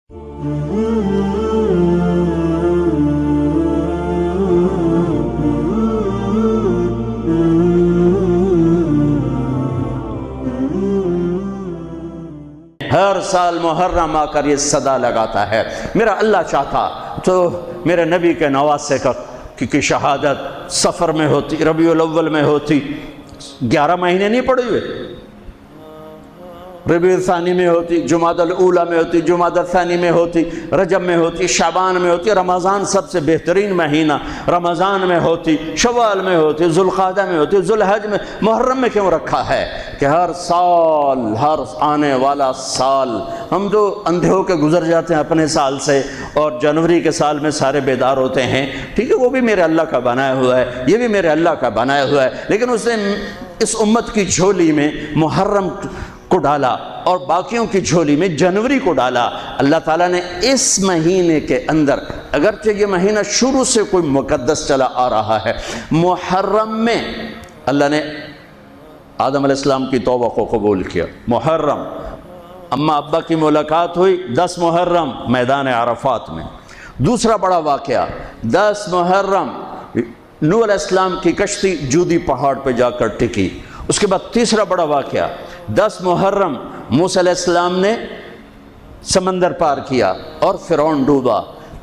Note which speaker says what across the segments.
Speaker 1: ہر سال محرم آ کر یہ صدا لگاتا ہے، میرا اللہ چاہتا تو میرے نبی کے نواسے کی شہادت سفر میں ہوتی، ربیع الاول میں ہوتی، 11 مہینے نہیں پڑے ہوئے، ربیع الثانی میں ہوتی، جمادی الاولیٰ میں ہوتی، جمادی الثانی میں ہوتی، رجب میں ہوتی، شعبان میں ہوتی، رمضان سب سے بہترین مہینہ رمضان میں ہوتی، شوال میں ہوتی، ذوالقعدہ میں ہوتی، ذوالحج میں، محرم میں کیوں رکھا ہے کہ ہر سال، ہر آنے والا سال ہم تو اندھے ہو کے گزر جاتے ہیں اپنے سال سے، اور جنوری کے سال میں سارے بیدار ہوتے ہیں، ٹھیک ہے، وہ بھی میرے اللہ کا بنایا ہوا ہے، یہ بھی میرے اللہ کا بنایا ہوا ہے، لیکن اس نے اس امت کی جھولی میں محرم کو ڈالا اور باقیوں کی جھولی میں جنوری کو ڈالا۔ اللہ تعالیٰ نے اس مہینے کے اندر، اگرچہ یہ مہینہ شروع سے کوئی مقدس چلا آ رہا ہے، محرم میں اللہ نے آدم علیہ السلام کی توبہ کو قبول کیا۔ محرم، اماں ابا کی ملاقات ہوئی 10 محرم میدان عرفات میں۔ دوسرا بڑا واقعہ 10 محرم نوح علیہ السلام کی کشتی جودی پہاڑ پہ جا کر ٹکی۔ اس کے بعد تیسرا بڑا واقعہ 10 محرم موسیٰ علیہ السلام نے سمندر پار کیا اور فرعون ڈوبا۔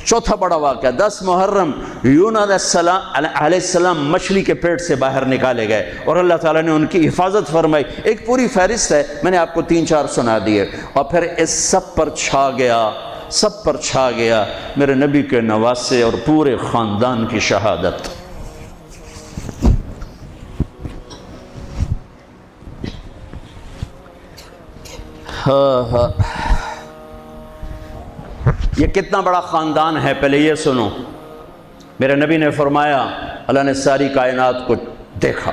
Speaker 1: چوتھا بڑا واقعہ 10 محرم یونس علیہ السلام مچھلی کے پیٹ سے باہر نکالے گئے اور اللہ تعالیٰ نے ان کی حفاظت فرمائی۔ ایک پوری فہرست ہے، میں نے آپ کو 3-4 سنا دیے، اور پھر اس سب پر چھا گیا میرے نبی کے نواسے اور پورے خاندان کی شہادت۔ یہ کتنا بڑا خاندان ہے، پہلے یہ سنو۔ میرے نبی نے فرمایا، اللہ نے ساری کائنات کو دیکھا،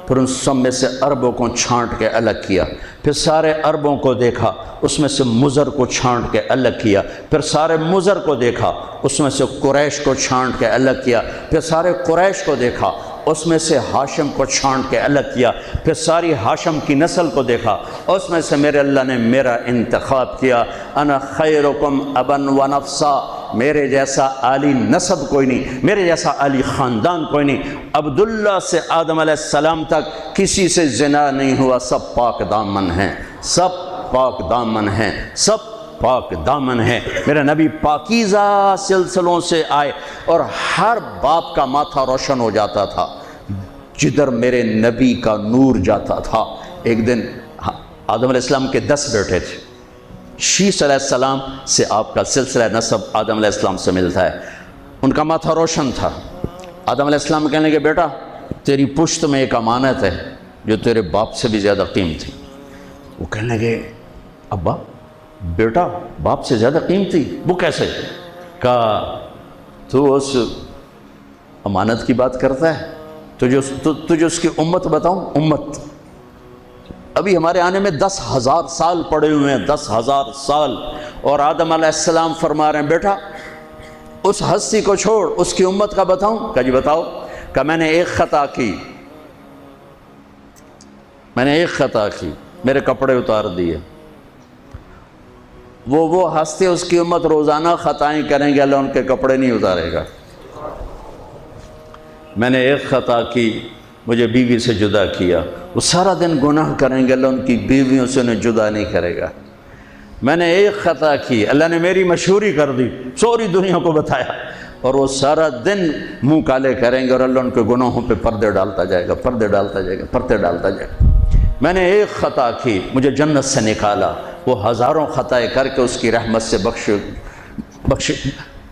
Speaker 1: پھر ان سب میں سے عربوں کو چھانٹ کے الگ کیا، پھر سارے عربوں کو دیکھا، اس میں سے مضر کو چھانٹ کے الگ کیا، پھر سارے مضر کو دیکھا، اس میں سے قریش کو چھانٹ کے الگ کیا، پھر سارے قریش کو دیکھا، اس میں سے ہاشم کو چھانٹ کے الگ کیا، پھر ساری ہاشم کی نسل کو دیکھا، اس میں سے میرے اللہ نے میرا انتخاب کیا۔ انا خیرکم ابن و نفسا، میرے جیسا عالی نسب کوئی نہیں، میرے جیسا عالی خاندان کوئی نہیں۔ عبداللہ سے آدم علیہ السلام تک کسی سے زنا نہیں ہوا، سب پاک دامن ہیں، سب پاک دامن ہیں، سب پاک دامن ہے۔ میرا نبی پاکیزہ سلسلوں سے آئے اور ہر باپ کا ماتھا روشن ہو جاتا تھا جدھر میرے نبی کا نور جاتا تھا۔ ایک دن آدم علیہ السلام کے 10 بیٹے تھے، شیث علیہ السلام سے آپ کا سلسلہ نسب آدم علیہ السلام سے ملتا ہے، ان کا ماتھا روشن تھا۔ آدم علیہ السلام کہنے لگے، بیٹا تیری پشت میں ایک امانت ہے جو تیرے باپ سے بھی زیادہ قیمتی۔ وہ کہنے لگے، ابا بیٹا باپ سے زیادہ قیمتی؟ وہ کیسے؟ کہا تو اس امانت کی بات کرتا ہے، تجھے اس کی امت بتاؤں؟ امت ابھی ہمارے آنے میں 10,000 سال پڑے ہوئے ہیں، 10,000 سال، اور آدم علیہ السلام فرما رہے ہیں، بیٹا اس ہستی کو چھوڑ، اس کی امت کا بتاؤں؟ کہا جی بتاؤ۔ کہ میں نے ایک خطا کی، میرے کپڑے اتار دیے۔ وہ ہستے، اس کی امت روزانہ خطائیں کریں گے، اللہ ان کے کپڑے نہیں اتارے گا۔ میں نے ایک خطا کی، مجھے بیوی سے جدا کیا، وہ سارا دن گناہ کریں گے، اللہ ان کی بیویوں سے انہیں جدا نہیں کرے گا۔ میں نے ایک خطا کی، اللہ نے میری مشہوری کر دی، سوری دنیا کو بتایا، اور وہ سارا دن منہ کالے کریں گے اور اللہ ان کے گناہوں پہ پردے ڈالتا جائے گا، پردے ڈالتا جائے گا، پردے ڈالتا جائے گا۔ میں نے ایک خطا کی، مجھے جنت سے نکالا، وہ ہزاروں خطائیں کر کے اس کی رحمت سے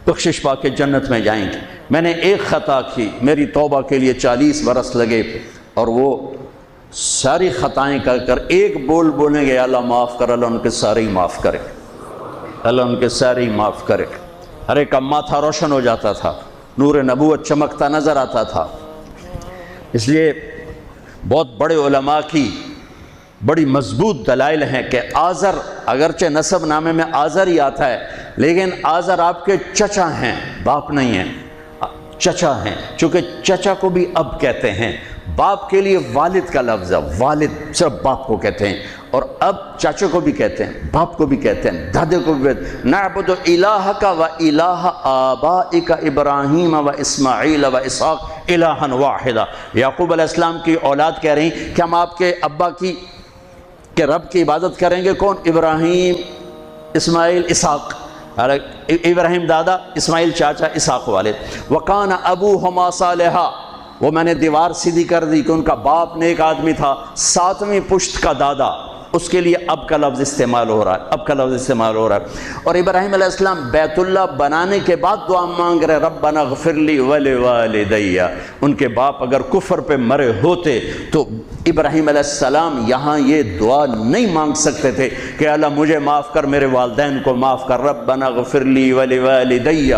Speaker 1: بخشش پا کے جنت میں جائیں گے۔ میں نے ایک خطا کی، میری توبہ کے لیے 40 برس لگے، اور وہ ساری خطائیں کر کر ایک بول بولیں گے، اللہ معاف کر، اللہ ان کے سارے ہی معاف کرے، اللہ ان کے سارے ہی معاف کرے۔ ہر ایک کا ماتھا روشن ہو جاتا تھا، نور نبوت چمکتا نظر آتا تھا۔ اس لیے بہت بڑے علماء کی بڑی مضبوط دلائل ہیں کہ آزر، اگرچہ نسب نامے میں آزر ہی آتا ہے، لیکن آزر آپ کے چچا ہیں، باپ نہیں ہیں، چچا ہیں، چونکہ چچا کو بھی اب کہتے ہیں۔ باپ کے لیے والد کا لفظ ہے، والد صرف باپ کو کہتے ہیں، اور اب چاچے کو بھی کہتے ہیں، باپ کو بھی کہتے ہیں، دادے کو بھی کہتے ہیں، نعبد الہک و الہ آبائک ابراہیم و اسماعیل و اسحاق الہا واحدا۔ یعقوب علیہ السلام کی اولاد کہہ رہی کہ ہم آپ کے ابا کے رب کی عبادت کریں گے۔ کون؟ ابراہیم، اسماعیل، اسحاق۔ ابراہیم دادا، اسماعیل چاچا، اسحاق والد۔ وکان ابوہما صالحا، وہ میں نے دیوار سیدھی کر دی کہ ان کا باپ نیک آدمی تھا، ساتویں پشت کا دادا، اس کے لیے اب کا لفظ استعمال ہو رہا ہے، اب کا لفظ استعمال ہو رہا ہے۔ اور ابراہیم علیہ السلام بیت اللہ بنانے کے بعد دعا مانگ رہے، ربنا اغفر لی ولوالدی۔ ان کے باپ اگر کفر پہ مرے ہوتے تو ابراہیم علیہ السلام یہاں یہ دعا نہیں مانگ سکتے تھے کہ اللہ مجھے معاف کر، میرے والدین کو معاف کر، ربنا اغفر لی ولوالدی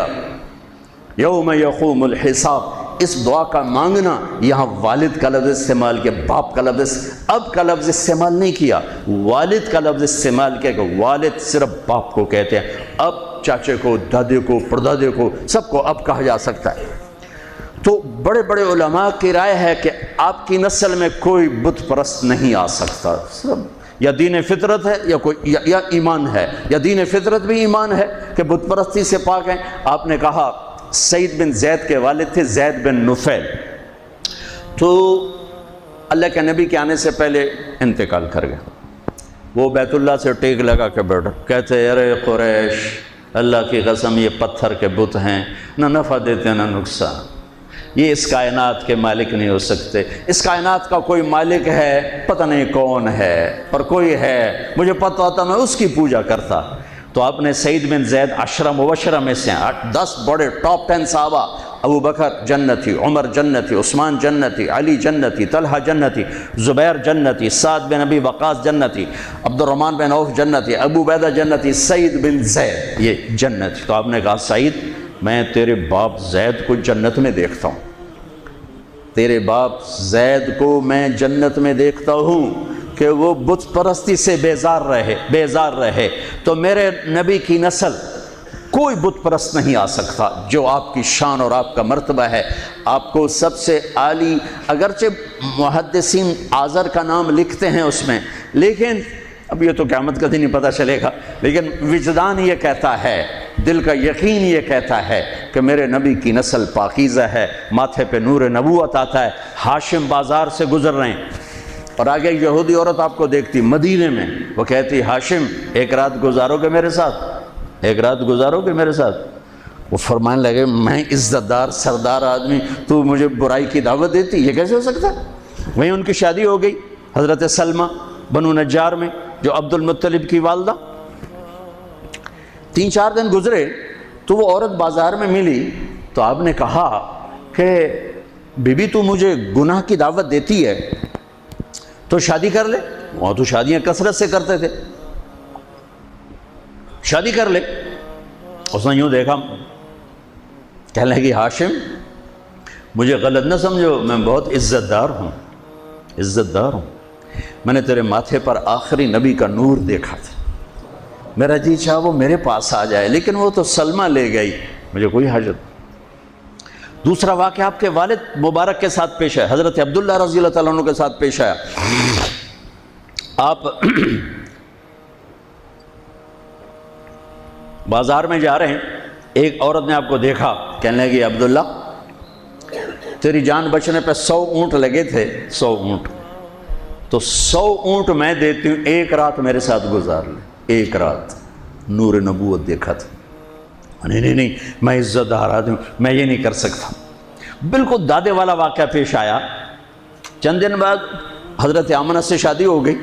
Speaker 1: یوم یقوم الحساب۔ اس دعا کا مانگنا، یہاں والد کا لفظ استعمال کیا، باپ کا لفظ، اب کا لفظ استعمال نہیں کیا، والد کا لفظ استعمال کیا کہ والد صرف باپ کو کہتے ہیں، اب چاچے کو، دادے کو، پردادے کو، سب کو اب کہا جا سکتا ہے۔ تو بڑے بڑے علماء کی رائے ہے کہ آپ کی نسل میں کوئی بت پرست نہیں آ سکتا، صرف یا دین فطرت ہے یا ایمان ہے، یا دین فطرت بھی ایمان ہے کہ بت پرستی سے پاک ہیں۔ آپ نے کہا سعید بن زید کے والد تھے زید بن نفیل، تو اللہ کے نبی کے آنے سے پہلے انتقال کر گئے۔ وہ بیت اللہ سے ٹیک لگا کے بیٹھا، کہتے ارے قریش، اللہ کی قسم یہ پتھر کے بت ہیں، نہ نفع دیتے نہ نقصان، یہ اس کائنات کے مالک نہیں ہو سکتے، اس کائنات کا کوئی مالک ہے، پتہ نہیں کون ہے، اور کوئی ہے مجھے پتہ ہوتا میں اس کی پوجا کرتا۔ تو آپ نے سعید بن زید عشرہ مبشرہ میں سے 10 بڑے ٹاپ 10 صحابہ، ابو بکر جنتی، عمر جنتی، عثمان جنتی، علی جنتی، طلحہ جنتی، زبیر جنتی، سعد بن ابی وقاص جنتی، عبد الرحمن بن عوف جنتی، ابو عبیدہ جنتی، سعید بن زید یہ جنتی۔ تو آپ نے کہا سعید میں تیرے باپ زید کو جنت میں دیکھتا ہوں، تیرے باپ زید کو میں جنت میں دیکھتا ہوں کہ وہ بت پرستی سے بیزار رہے، تو میرے نبی کی نسل کوئی بت پرست نہیں آ سکتا جو آپ کی شان اور آپ کا مرتبہ ہے۔ آپ کو سب سے عالی، اگرچہ محدثین آذر کا نام لکھتے ہیں اس میں، لیکن اب یہ تو قیامت کا دن نہیں پتہ چلے گا، لیکن وجدان یہ کہتا ہے، دل کا یقین یہ کہتا ہے کہ میرے نبی کی نسل پاکیزہ ہے، ماتھے پہ نور نبوت آتا ہے۔ ہاشم بازار سے گزر رہے ہیں اور آگے یہودی عورت آپ کو دیکھتی مدینے میں، وہ کہتی ہاشم ایک رات گزارو گے میرے ساتھ، ایک رات گزارو گے میرے ساتھ؟ وہ فرمانے لگے میں عزت دار سردار آدمی، تو مجھے برائی کی دعوت دیتی، یہ کیسے ہو سکتا؟ وہیں ان کی شادی ہو گئی حضرت سلمہ بنو نجار میں، جو عبد المطلب کی والدہ۔ 3-4 دن گزرے تو وہ عورت بازار میں ملی، تو آپ نے کہا کہ بی بی تو مجھے گناہ کی دعوت دیتی ہے تو شادی کر لے، وہاں تو شادیاں کثرت سے کرتے تھے، شادی کر لے۔ اس نے یوں دیکھا، کہنے لگی ہاشم مجھے غلط نہ سمجھو، میں بہت عزت دار ہوں، عزت دار ہوں، میں نے تیرے ماتھے پر آخری نبی کا نور دیکھا تھا، میرا جی چاہا وہ میرے پاس آ جائے، لیکن وہ تو سلمہ لے گئی، مجھے کوئی حاجت۔ دوسرا واقعہ آپ کے والد مبارک کے ساتھ پیش آیا، حضرت عبداللہ رضی اللہ تعالیٰ عنہ کے ساتھ پیش آیا۔ آپ بازار میں جا رہے ہیں، ایک عورت نے آپ کو دیکھا، کہنے لگی عبداللہ تیری جان بچنے پہ 100 اونٹ لگے تھے، 100 اونٹ، تو 100 اونٹ میں دیتی ہوں، ایک رات میرے ساتھ گزار لے، ایک رات۔ نور نبوت دیکھا تھا، نہیں میں عزت دار آدمی ہوں، میں یہ نہیں کر سکتا۔ بالکل دادے والا واقعہ پیش آیا۔ چند دن بعد حضرت آمنہ سے شادی ہو گئی،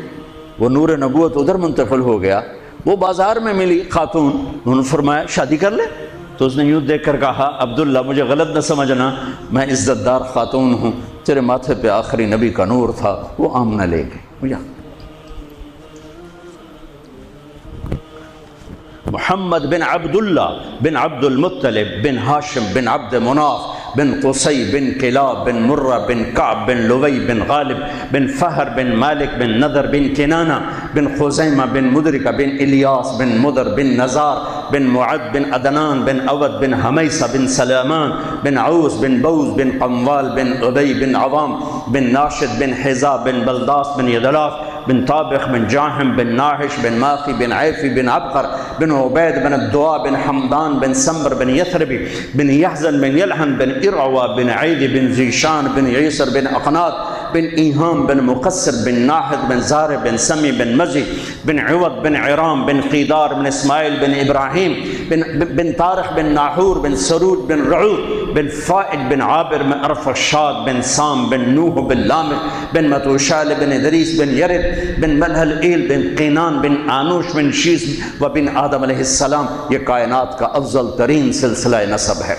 Speaker 1: وہ نور نبوت ادھر منتقل ہو گیا۔ وہ بازار میں ملی خاتون، انہوں نے فرمایا شادی کر لے، تو اس نے یوں دیکھ کر کہا عبداللہ مجھے غلط نہ سمجھنا، میں عزت دار خاتون ہوں، تیرے ماتھے پہ آخری نبی کا نور تھا۔ وہ آمنہ لے گئی۔ محمد بن عبداللہ بن عبد المطلب بن ہاشم بن عبد مناف بن قصی بن کلاب بن مرہ بن کعب بن لوی بن غالب بن فہر بن مالک بن نضر بن کنانہ بن خزیمہ بن مدرکہ بن الیاس بن مدر بن نزار بن معد بن عدنان بن عود بن حمیسہ بن سلامان بن عوس بن بوز بن قموال بن عبی بن عوام بن ناشد بن حزا بن بلداس بن یدلاف بن طابخ بن جاحم بن ناحش بن ماخی بن عیفی بن عبقر بن عبید بن الدعاء بن حمدان بن سمر بن یثربی بن یحزن بن یلحن بن ارعوا بن عید بن زیشان بن عیسر بن اقناط بن ایہام بن مقصر بن ناحد بن زار بن سمی بن مزی بن عوض بن عرام بن قیدار بن اسماعیل بن ابراہیم بن طارق بن ناحور بن سرود بن رعود بن فائد بن عابر بن ارفشاد بن سام بن نوح بن لامح بن متوشال بن ادریس بن یرد بن ملحل ایل بن قینان بن آنوش بن شیس و بن آدم علیہ السلام۔ یہ کائنات کا افضل ترین سلسلہ نسب ہے۔